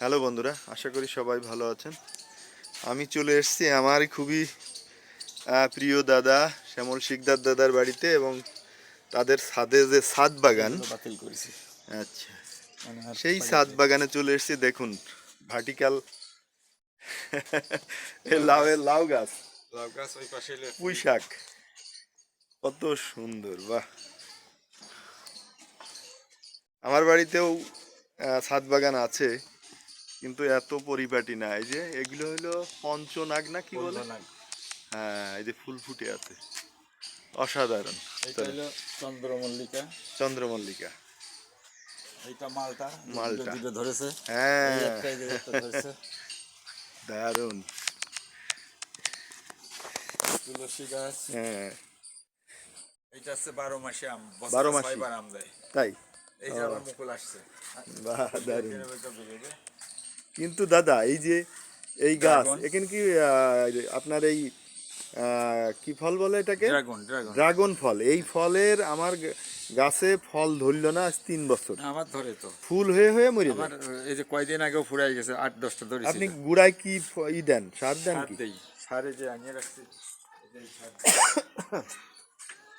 Hello বন্ধুরা, আশা করি সবাই ভালো আছেন। আমি চলে এসেছি আমার খুবই প্রিয় দাদা শ্যামল শিকদার দাদার বাড়িতে এবং তাদের ছাদে যে ছাদ বাগান। এগুলো বাতিল করেছি। আচ্ছা, মানে আর সেই পাইলে ছাদ বাগানে চলে এসেছি। দেখুন ভার্টিক্যাল লাউ গাছ, লাউ গাছ ওই পাশে পুঁই শাক, কত সুন্দর! বাহ! আমার বাড়িতেও ছাদ বাগান আছে, কিন্তু এত পরিপাটি না। এই যে এগুলো হলো পঞ্চনাগ না কি বলে? বন্ধনাগ। হ্যাঁ, এই যে ফুল ফুটে আছে, অসাধারণ। এটা হলো চন্দ্রমল্লিকা, চন্দ্রমল্লিকা, এইটা মালটা, মালটা। দুটো ধরেছে। এই হ্যাঁ, একটা এই যে একটা ধরেছে। দারুণ। তুলসী গাছ, হ্যাঁ, এইটা হচ্ছে 12 মাসে আম, বছরে 6 12 মাসি, বার আম দেয়। তাই? এই যে ও, আবার মুকুল আসছে। বাহ, দারুণ। এটা বেরোবে। কিন্তু দাদা, এই যে এই গাছ, ড্রাগন, এখানে কি আপনার এই কি ফল বলে এটাকে? Dragon, dragon. ড্রাগন ফল। এই ফলের আমার গাছে ফল ধরল না আজ 3 বছর। আমার ধরে তো। ফুল হয়ে হয়ে মরে আমার যায়। এই যে কয়দিন আগেও ফুরাই গেছে, 8-10টা আপনি ধরেছিল। গুড়ায় কি দেন, সার দেন সার কি? দেই, সারে যে আনিয়ে রাখছি। এই যে এই সার।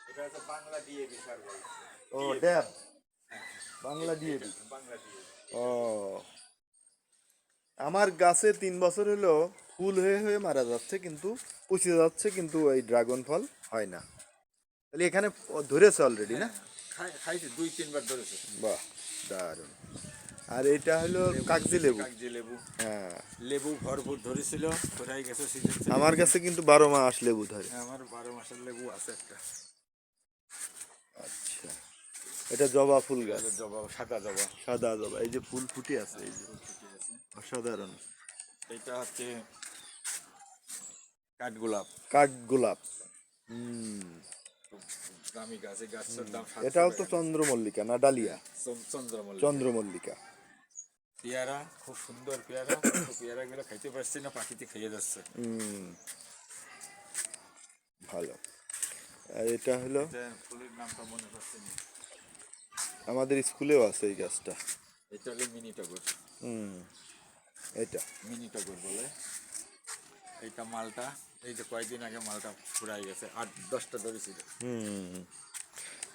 এটা হচ্ছে বাংলা দিয়ে সার বলে। ও, ড্যাব, বাংলা দিয়ে দিই। বাংলা দিয়ে। ও, আমার গাছে 3 বছর হলো ফুল হয়ে হয়ে মারা যাচ্ছে, কিন্তু পচে যাচ্ছে, কিন্তু এই ড্রাগন ফল হয় না। তাহলে এখানে ধরেছে অলরেডি না? খাইছে 2-3 বার ধরেছে। বাহ, দারুণ। আর এটা হলো কাগজি লেবু। কাগজি লেবু। হ্যাঁ, লেবু ভরপুর ধরেছিল, কোথায় গেছে সিজন ছিল। আমার কাছে কিন্তু 12 মাস লেবু ধরে। আমার 12 মাসের লেবু আছে একটা। আচ্ছা, এটা জবা ফুল গাছ, এটা জবা, সাদা জবা। সাদা জবা। এই যে ফুল ফুটে আছে, এই যে অসাধারণ। এটা হচ্ছে কাঠগোলাপ। কাঠগোলাপ। হুম, খুব দামি গাছ, এই গাছের দাম এটাও 700 তো টাকা। চন্দ্রমল্লিকা না ডালিয়া? চন্দ্রমল্লিকা। চন্দ্রমল্লিকা। পেয়ারা, খুব সুন্দর পেয়ারা, কিন্তু পেয়ারাগুলো খাইতে পারছি না, পাখিতে খেয়ে যাচ্ছে। হুম, ভালো। আর এটা হলো, এটা ফুলের নামটা মনে পড়ছে না। আমাদের স্কুলেও আছে এই গাছটা। এটা হলো মিনি টগর। হুম, এটা। মিনি টগর বলে। এইটা মালটা। এই যে কয়েকদিন আগে মালটা ফুরাই গেছে, 8-10টা ধরেছিল। হুম,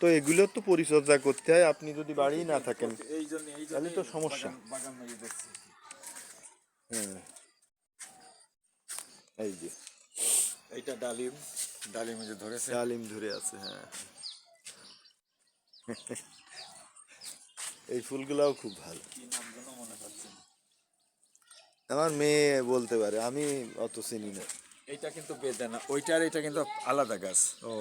তো এগুলোর তো পরিচর্যা করতে হয়। আপনি যদি বাড়ি না থাকেন এই জন্য তাহলে তো সমস্যা। বাগান বাগান লাগিয়ে দিচ্ছি। হুম, এই যে এইটা ডালিম, ডালিম এই যে ধরেছে। ডালিম ধরে আছে। হ্যাঁ, এই ফুলগুলাও খুব ভালো। কি নাম যেন মনে পাচ্ছি না। আমার মেয়ে বলতে পারে, আমি অত চিনি না। এইটা কিন্তু বেদানা, ওইটার এটা কিন্তু আলাদা গাছ। ও,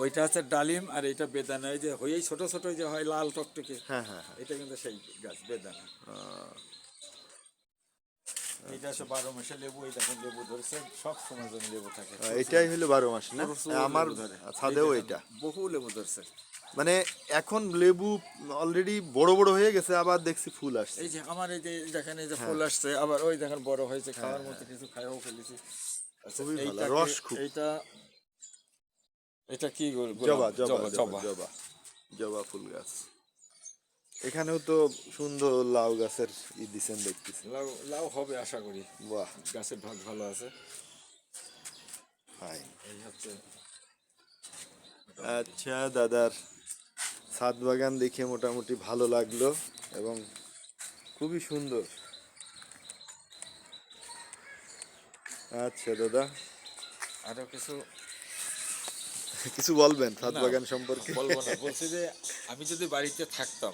ওইটা হচ্ছে ডালিম আর এইটা বেদানা। এই যে হয়েই ছোট ছোট যে হয় লাল টকটকে, হ্যাঁ হ্যাঁ হ্যাঁ। এটা কিন্তু সেই গাছ বেদানা। এইটা হচ্ছে 12 মাসে লেবু। এই দেখেন লেবু ধরেছে, সব সময় জন্য লেবু থাকে। এটাই হলো 12 মাস না? প্রচুর আমার লেবু ধরে। ছাদেও এই দেখেন, এটা। বহু লেবু ধরছে। মানে এখন লেবু অলরেডি বড় বড় হয়ে গেছে, আবার দেখছি ফুল আসছে। এই যে আমার এই যে দেখেন, এই যে হ্যাঁ, ফুল আসছে, আবার ওই দেখেন বড় হয়েছে, খাওয়ার মতো কিছু খাইও ফেলেছি। আচ্ছা, খুবই ভালো, এইটাকে রস খুব। এইটা এটা কি জবা গোলাপ? জবা জবা জবা জবা। জবা, জবা ফুল গাছ। এখানেও তো সুন্দর লাউ গাছের দিছেন দেখতেছি। লাউ, লাউ হবে আশা করি। বাহ, গাছের ভাগ ভালো আছে। ফাইন। এই হচ্ছে আচ্ছা দাদার ছাদ বাগান দেখে মোটামুটি ভালো লাগলো এবং খুবই সুন্দর। আচ্ছা দাদা, আরো কিছু। কিছু বলবেন ছাদ না, বাগান সম্পর্কে? বলবো না, বলছি যে আমি যদি বাড়িতে থাকতাম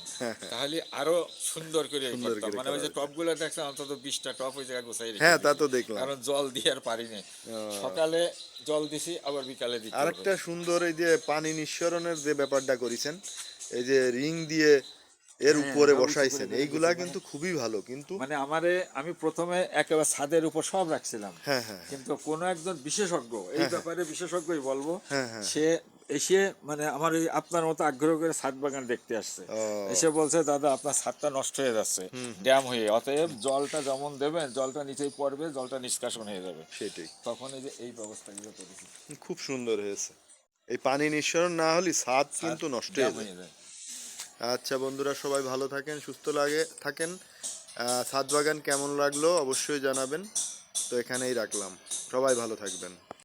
তাহলে আরো সুন্দর করে সুন্দর করতাম। করে মানে ওই করা যে যেত। টপগুলো দেখতাম, অন্তত 20টা টপ ওই জায়গায় গোছাই রেখে হ্যাঁ, তা দিয়েছি। তো দেখলাম। কারণ জল দিয়ে আর পারিনি। সকালে জল দিছি, আবার বিকালে দিতে হবে। আরেকটা সুন্দর, এই যে পানি নিঃসরণের যে ব্যাপারটা করেছেন, এই যে রিং দিয়ে এর হ্যাঁ, উপরে হ্যাঁ, উঁচু করে বসাইছেন, করে এইগুলা দিছি। মানে কিন্তু খুবই ভালো। কিন্তু মানে আমি প্রথমে একেবারে ছাদের উপর সব রাখছিলাম, হ্যাঁ হ্যাঁ কিন্তু কোনো একজন বিশেষজ্ঞ, এই হ্যাঁ ব্যাপারে বিশেষজ্ঞই বলবো, হ্যাঁ হ্যাঁ। সে এসে মানে আমার এই আপনার মতো আগ্রহ করে ছাদ বাগান দেখতে আসছে। ও, এসে বলছে, দাদা আপনার ছাদটা নষ্ট হয়ে যাচ্ছে ড্যাম হয়ে, অতএব জলটা যেমন দেবেন জলটা নিচেই পড়বে, জলটা নিষ্কাশন হয়ে যাবে। সেটাই। তখন এই যে এই ব্যবস্থাগুলো করেছি। খুব সুন্দর হয়েছে। এই পানি নিঃসরণ না হলে ছাদ ছাদ কিন্তু নষ্ট ড্যাম হয়ে যায়। হয়ে যায়। আচ্ছা বন্ধুরা, সবাই ভালো থাকেন, সুস্থ থাকেন। ছাদ বাগান কেমন লাগলো অবশ্যই জানাবেন। তো এখানেই রাখলাম, সবাই ভালো থাকবেন।